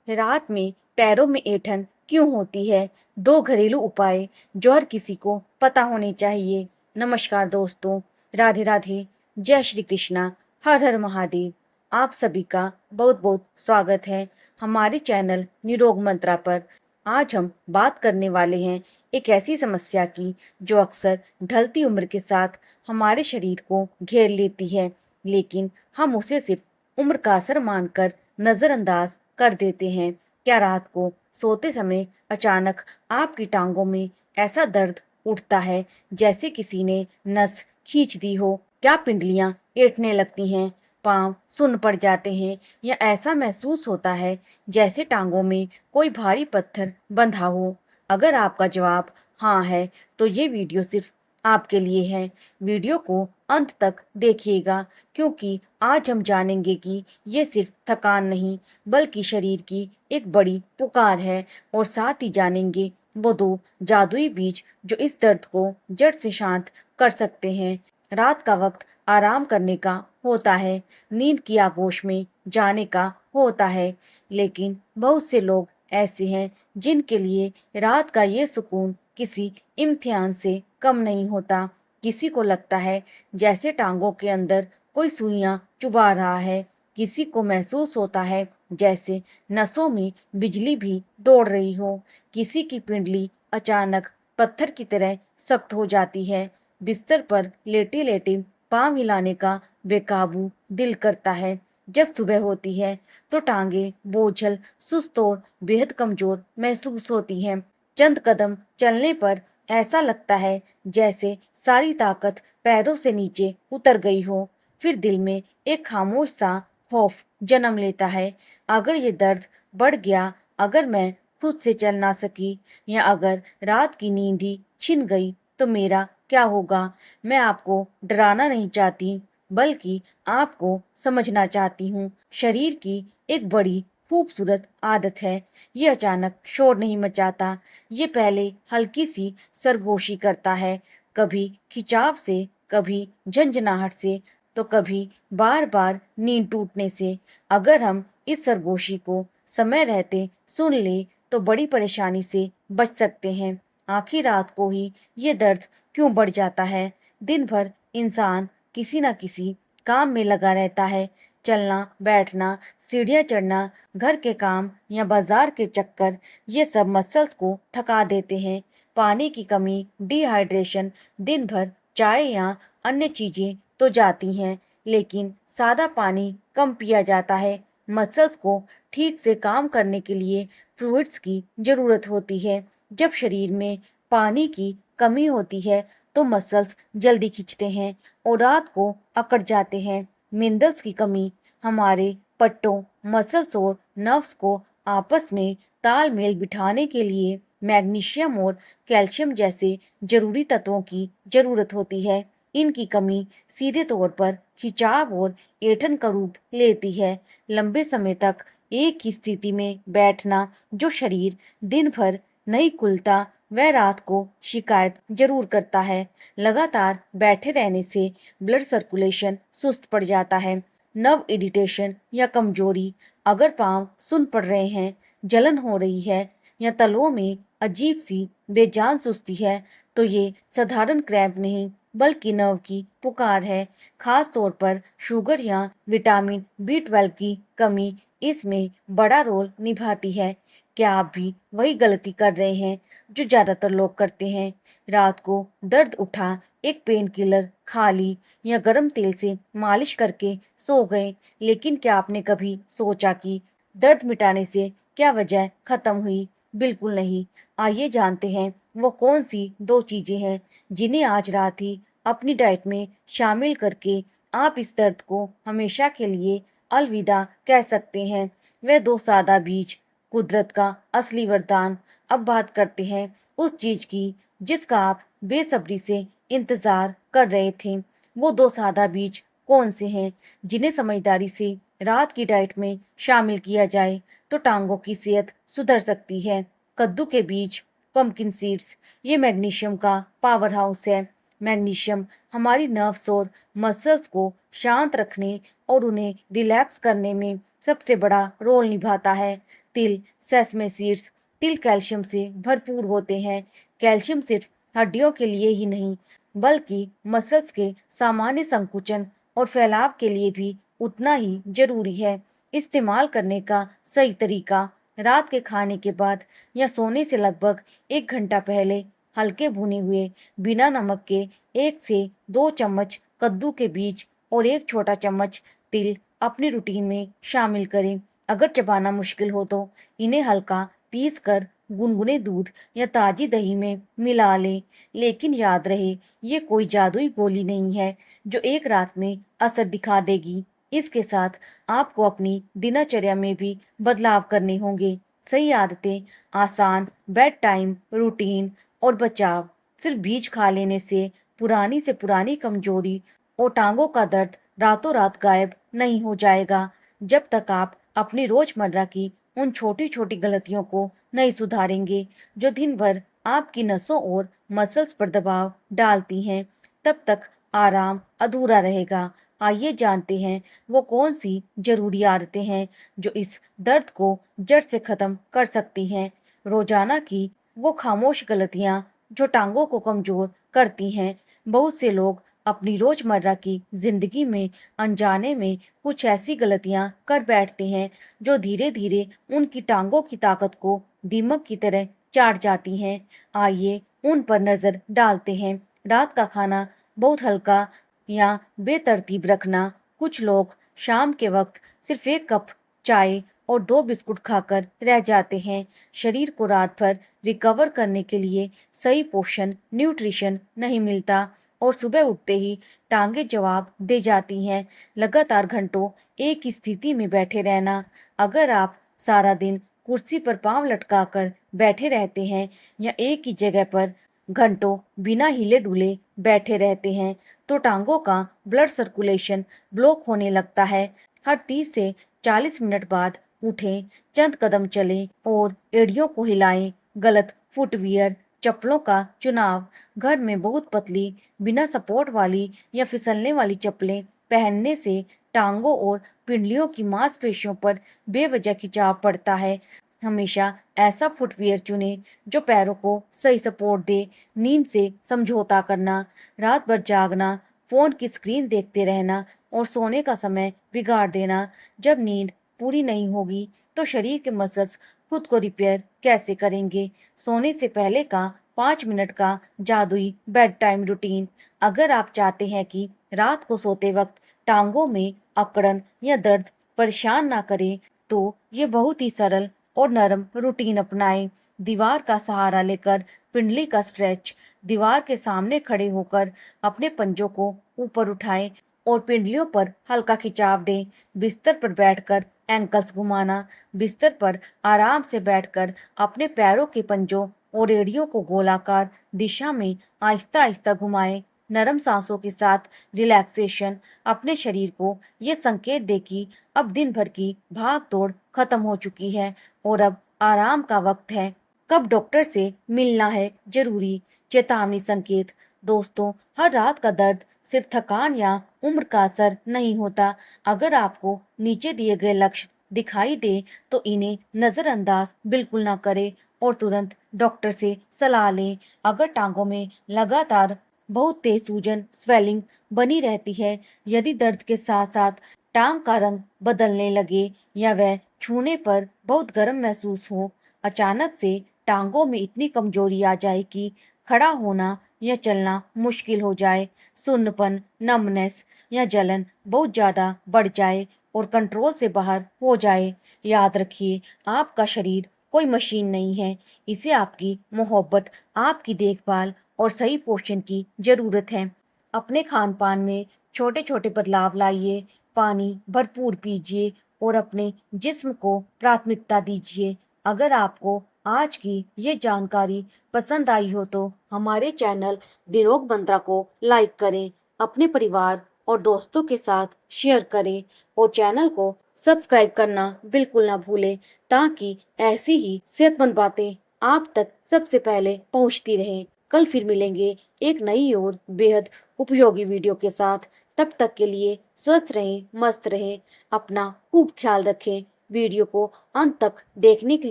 रात में पैरों में ऐंठन क्यों होती है? दो घरेलू उपाय जो हर किसी को पता होने चाहिए। नमस्कार दोस्तों, राधे राधे, जय श्री कृष्णा, हर हर महादेव। आप सभी का बहुत बहुत स्वागत है हमारे चैनल निरोग मंत्रा पर। आज हम बात करने वाले हैं एक ऐसी समस्या की जो अक्सर ढलती उम्र के साथ हमारे शरीर को घेर लेती है, लेकिन हम उसे सिर्फ उम्र का असर मानकर नजरअंदाज कर देते हैं। क्या रात को सोते समय अचानक आपकी टांगों में ऐसा दर्द उठता है जैसे किसी ने नस खींच दी हो? क्या पिंडलियां ऐंठने लगती हैं, पांव सुन्न पड़ जाते हैं, या ऐसा महसूस होता है जैसे टांगों में कोई भारी पत्थर बंधा हो? अगर आपका जवाब हाँ है तो ये वीडियो सिर्फ आपके लिए है। वीडियो को अंत तक देखिएगा, क्योंकि आज हम जानेंगे कि ये सिर्फ थकान नहीं बल्कि शरीर की एक बड़ी पुकार है, और साथ ही जानेंगे वो दो जादुई बीज जो इस दर्द को जड़ से शांत कर सकते हैं। रात का वक्त आराम करने का होता है, नींद की आगोश में जाने का होता है, लेकिन बहुत से लोग ऐसे हैं जिनके लिए रात का ये सुकून किसी इम्तिहान से कम नहीं होता। किसी को लगता है जैसे टांगों के अंदर कोई सुइयां चुभा रहा है, किसी को महसूस होता है जैसे नसों में बिजली भी दौड़ रही हो, किसी की पिंडली अचानक पत्थर की तरह सख्त हो जाती है। बिस्तर पर लेटे लेटे पांव हिलाने का बेकाबू दिल करता है। जब सुबह होती है तो टांगे बोझल, सुस्त और बेहद कमजोर महसूस होती हैं। चंद कदम चलने पर ऐसा लगता है जैसे सारी ताकत पैरों से नीचे उतर गई हो। फिर दिल में एक खामोश सा खौफ जन्म लेता है। अगर ये दर्द बढ़ गया, अगर मैं खुद से चल ना सकी, या अगर रात की नींद ही छिन गई तो मेरा क्या होगा? मैं आपको डराना नहीं चाहती, बल्कि आपको समझना चाहती हूँ। शरीर की एक बड़ी खूबसूरत आदत है, ये अचानक शोर नहीं मचाता। ये पहले हल्की सी सरगोशी करता है, कभी खिंचाव से, कभी झंझनाहट से, तो कभी बार बार नींद टूटने से। अगर हम इस सरगोशी को समय रहते सुन ले तो बड़ी परेशानी से बच सकते हैं। आखिर रात को ही ये दर्द क्यों बढ़ जाता है? दिन भर इंसान किसी न किसी काम में लगा रहता है। चलना बैठना, सीढ़ियाँ चढ़ना, घर के काम या बाजार के चक्कर, ये सब मसल्स को थका देते हैं। पानी की कमी, डिहाइड्रेशन, दिन भर चाय या अन्य चीजें तो जाती हैं, लेकिन सादा पानी कम पिया जाता है। मसल्स को ठीक से काम करने के लिए फ्लूइड्स की जरूरत होती है। जब शरीर में पानी की कमी होती है तो मसल्स जल्दी खिंचते हैं और रात को अकड़ जाते हैं। मिनरल्स की कमी हमारे पट्टों, मसल्स और नर्व्स को आपस में तालमेल बिठाने के लिए मैग्नीशियम और कैल्शियम जैसे जरूरी तत्वों की जरूरत होती है। इनकी कमी सीधे तौर पर खिंचाव और ऐंठन का रूप लेती है। लंबे समय तक एक ही स्थिति में बैठना, जो शरीर दिन भर नहीं खुलता, वह रात को शिकायत जरूर करता है। लगातार बैठे रहने से ब्लड सर्कुलेशन सुस्त पड़ जाता है। नर्व इरिटेशन या कमजोरी, अगर पांव सुन पड़ रहे हैं, जलन हो रही है, या तलवों में अजीब सी बेजान सुस्ती है, तो ये साधारण क्रैम्प नहीं बल्कि नर्व की पुकार है। खास तौर पर शुगर या विटामिन B12 की कमी इसमें बड़ा रोल निभाती है। क्या आप भी वही गलती कर रहे हैं जो ज्यादातर लोग करते हैं? रात को दर्द उठा, एक पेन किलर खा ली, या गर्म तेल से मालिश करके सो गए, लेकिन क्या आपने कभी सोचा कि दर्द मिटाने से क्या वजह खत्म हुई? बिल्कुल नहीं। आइए जानते हैं वो कौन सी दो चीजें हैं जिन्हें आज रात ही अपनी डाइट में शामिल करके आप इस दर्द को हमेशा के लिए अलविदा कह सकते हैं। वह दो सादा बीज, कुदरत का असली वरदान। अब बात करते हैं उस चीज की जिसका आप बेसब्री से इंतजार कर रहे थे। वो दो सादा बीज कौन से हैं जिन्हें समझदारी से रात की डाइट में शामिल किया जाए तो टांगों की सेहत सुधर सकती है? कद्दू के बीज, पंपकिन सीड्स, ये मैग्नीशियम का पावर हाउस है। मैग्नीशियम हमारी नर्व्स और मसल्स को शांत रखने और उन्हें रिलैक्स करने में सबसे बड़ा रोल निभाता है। तिल, सेसमे सीड्स। तिल कैल्शियम से भरपूर होते हैं। कैल्शियम सिर्फ हड्डियों के लिए ही नहीं, बल्कि मसल्स के सामान्य संकुचन और फैलाव के लिए भी उतना ही जरूरी है। इस्तेमाल करने का सही तरीका: रात के खाने के बाद या सोने से लगभग 1 घंटा पहले हल्के भुने हुए बिना नमक के 1 से 2 चम्मच कद्दू के बीज और 1 छोटा चम्मच तिल अपनी रूटीन में शामिल करें। अगर चबाना मुश्किल हो तो इन्हें हल्का पीस कर गुनगुने दूध या ताजी दही में मिला लें। लेकिन याद रहे, ये कोई जादुई गोली नहीं है जो एक रात में असर दिखा देगी। इसके साथ आपको अपनी दिनचर्या में भी बदलाव करने होंगे। सही आदतें, आसान बेड टाइम रूटीन और बचाव। सिर्फ बीज खा लेने से पुरानी कमजोरी और टांगों का दर्द रातों रात गायब नहीं हो जाएगा। जब तक आप अपनी रोजमर्रा की उन छोटी छोटी गलतियों को नहीं सुधारेंगे जो दिन भर आपकी नसों और मसल्स पर दबाव डालती हैं, तब तक आराम अधूरा रहेगा। आइए जानते हैं वो कौन सी जरूरी आदतें हैं जो इस दर्द को जड़ से खत्म कर सकती हैं। रोजाना की वो खामोश गलतियां जो टांगों को कमजोर करती हैं। बहुत से लोग अपनी रोजमर्रा की जिंदगी में अनजाने में कुछ ऐसी गलतियां कर बैठते हैं जो धीरे धीरे उनकी टांगों की ताकत को दीमक की तरह चाट जाती हैं। आइए उन पर नजर डालते हैं। रात का खाना बहुत हल्का या बेतरतीब रखना। कुछ लोग शाम के वक्त सिर्फ 1 कप चाय और 2 बिस्कुट खाकर रह जाते हैं। शरीर को रात भर रिकवर करने के लिए सही पोषण न्यूट्रिशन नहीं मिलता और सुबह उठते ही टांगे जवाब दे जाती हैं। लगातार घंटों एक ही स्थिति में बैठे रहना। अगर आप सारा दिन कुर्सी पर पांव लटकाकर बैठे रहते हैं या एक ही जगह पर घंटों बिना हिले डुले बैठे रहते हैं, तो टांगों का ब्लड सर्कुलेशन ब्लॉक होने लगता है। हर 30 से 40 मिनट बाद उठें, चंद कदम चलें और एड़ियों को हिलाएं। गलत फुटवियर चप्पलों का चुनाव: घर में बहुत पतली, बिना सपोर्ट वाली या फिसलने वाली चप्पलें पहनने से टांगों और पिंडलियों की मांसपेशियों पर बेवजह खिंचाव पड़ता है। हमेशा ऐसा फुटवियर चुनें जो पैरों को सही सपोर्ट दे। नींद से समझौता करना: रात भर जागना, फोन की स्क्रीन देखते रहना और सोने का समय बिगाड़ देना। जब नींद पूरी नहीं होगी तो शरीर के मसल्स खुद को रिपेयर कैसे करेंगे। सोने से पहले का 5 मिनट का जादुई बेड टाइम रूटीन: अगर आप चाहते हैं कि रात को सोते वक्त टांगों में अकड़न या दर्द परेशान ना करे, तो ये बहुत ही सरल और नरम रूटीन अपनाएं। दीवार का सहारा लेकर पिंडली का स्ट्रेच: दीवार के सामने खड़े होकर अपने पंजों को ऊपर उठाएं और पिंडलियों पर हल्का खिंचाव दें। बिस्तर पर बैठकर एंकल्स घुमाना: बिस्तर पर आराम से बैठकर अपने पैरों के पंजों और एड़ियों को गोलाकार दिशा में आहिस्ता आहिस्ता घुमाएं। नरम सांसों के साथ रिलैक्सेशन: अपने शरीर को ये संकेत दे कि अब दिन भर की भाग दौड़ खत्म हो चुकी है और अब आराम का वक्त है। कब डॉक्टर से मिलना है जरूरी? चेतावनी संकेत: दोस्तों, हर रात का दर्द सिर्फ थकान या उम्र का असर नहीं होता। अगर आपको नीचे दिए गए लक्ष्य दिखाई दे तो इन्हें नजरअंदाज बिल्कुल ना करें और तुरंत डॉक्टर से सलाह लें। अगर टांगों में लगातार बहुत तेज सूजन स्वेलिंग बनी रहती है, यदि दर्द के साथ साथ टांग का रंग बदलने लगे या वह छूने पर बहुत गर्म महसूस हो, अचानक से टांगों में इतनी कमजोरी आ जाए कि खड़ा होना या चलना मुश्किल हो जाए, सुन्नपन, नमनेस या जलन बहुत ज्यादा बढ़ जाए और कंट्रोल से बाहर हो जाए, याद रखिए, आपका शरीर कोई मशीन नहीं है। इसे आपकी मोहब्बत, आपकी देखभाल और सही पोषण की जरूरत है। अपने खान पान में छोटे छोटे बदलाव लाइए, पानी भरपूर पीजिए और अपने जिस्म को प्राथमिकता दीजिए। अगर आपको आज की ये जानकारी पसंद आई हो तो हमारे चैनल दिरोग मंत्रा को लाइक करें, अपने परिवार और दोस्तों के साथ शेयर करें और चैनल को सब्सक्राइब करना बिल्कुल ना भूलें, ताकि ऐसी ही सेहतमंद बातें आप तक सबसे पहले पहुंचती रहें। कल फिर मिलेंगे एक नई और बेहद उपयोगी वीडियो के साथ। तब तक के लिए स्वस्थ रहें, मस्त रहें, अपना खूब ख्याल रखें। वीडियो को अंत तक देखने के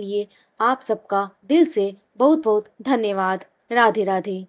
लिए आप सबका दिल से बहुत बहुत धन्यवाद। राधे राधे।